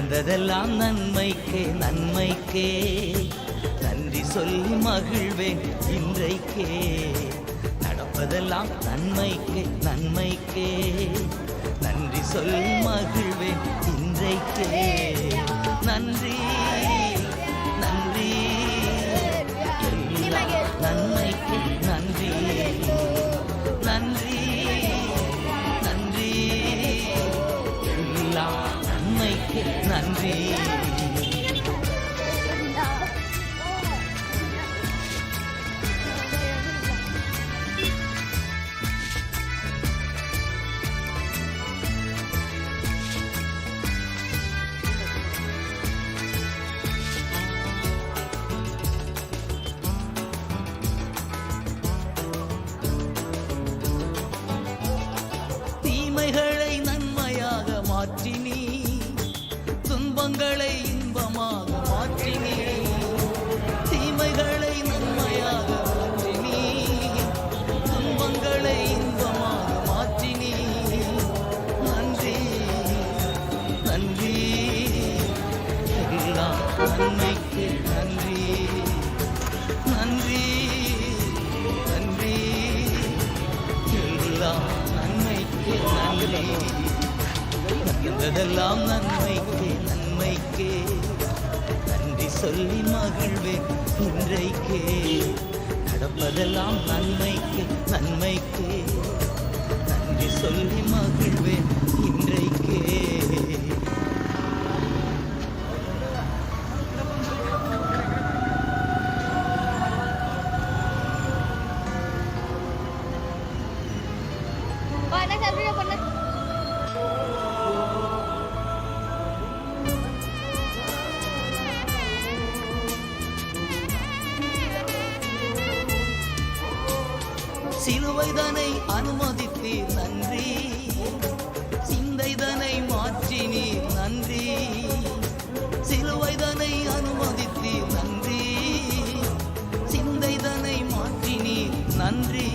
நடந்ததெல்லாம் நன்மைக்கே நன்மைக்கே நன்றி சொல்லி மகிழ்வேன் இன்றைக்கே. நடப்பதெல்லாம் நன்மைக்கே நன்மைக்கே நன்றி சொல்லி மகிழ்வேன் இன்றைக்கே. நன்றி நன்றி எல்லாம் நன்மைக்கே நன்றி நன்றி நன்றி எல்லாம் நன்மைக்கே நன்றி. தீமைகளை நன்மையாக மாற்றினீ, துன்பங்களை இன்பமாக மாற்றினீ. தீமைகளை நன்மையாக மாற்றினீ, துன்பங்களை இன்பமாக மாற்றினீ. நன்றி நன்றி எல்லாம் நன்மைக்கு நன்றி நன்றி நன்றி எல்லாம் நன்மைக்கு நன்றி. நடந்ததெல்லாம் நன்மைக்கு நன்மைக்கே நன்றி சொல்லி மகிழ்வேன் இன்றைக்கே. நடப்பதெல்லாம் நன்மைக்கு நன்மைக்கே நன்றி சொல்லி மகிழ்வேன் இன்றைக்கே. சிலுவைதனை அனுமதித்தீர் நன்றி, சிந்தைதனை மாற்றினீர் நன்றி. சிலுவைதனை அனுமதித்தீர் நன்றி, சிந்தைதனை மாற்றினீர் நன்றி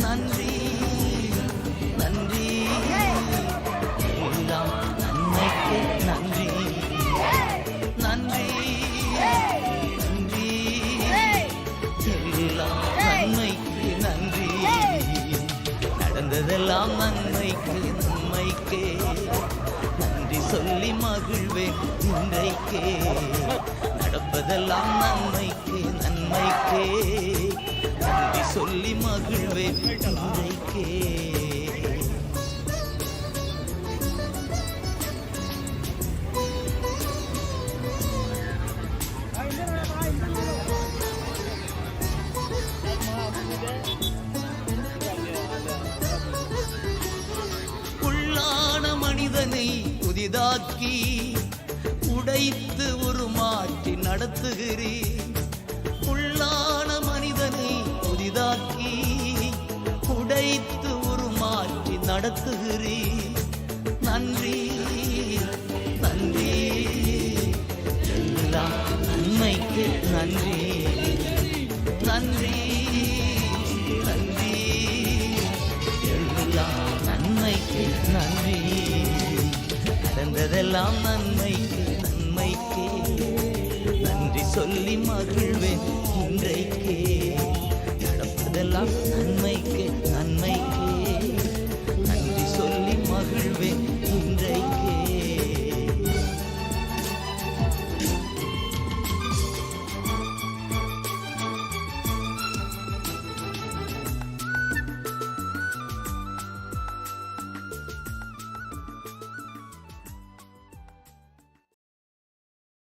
நன்றி நன்றி எல்லாம் நன்மைக்கு நன்றி நன்றி நன்றி எல்லாம் நன்மைக்கு நன்றி. நடந்ததெல்லாம் நன்மைக்கு நன்மைக்கே நன்றி சொல்லி மகிழ்வேன் இன்றைக்கே. நடப்பதெல்லாம் நன்மைக்கு நன்மைக்கே நன்றி சொல்லி மகிழ்வேன் இன்றைக்கே. உள்ளான மனிதனை புதிதாக்கி உடைத்து உருமாற்றி நடத்துகிறீர். உள்ளான மனிதனை புதிதாக்கி உடைத்து உருமாற்றி நடத்துகிறீர். நன்றி நன்றி எல்லாம் நன்மைக்கு நன்றி நன்றி நன்றி எல்லாம் நன்மைக்கு நன்றி. நடந்ததெல்லாம் நன்மைக்கு நன்மைக்கே நன்றி சொல்லி மகிழ்வேன் இன்றைக்கே. நடப்பதெல்லாம் நன்மைக்கு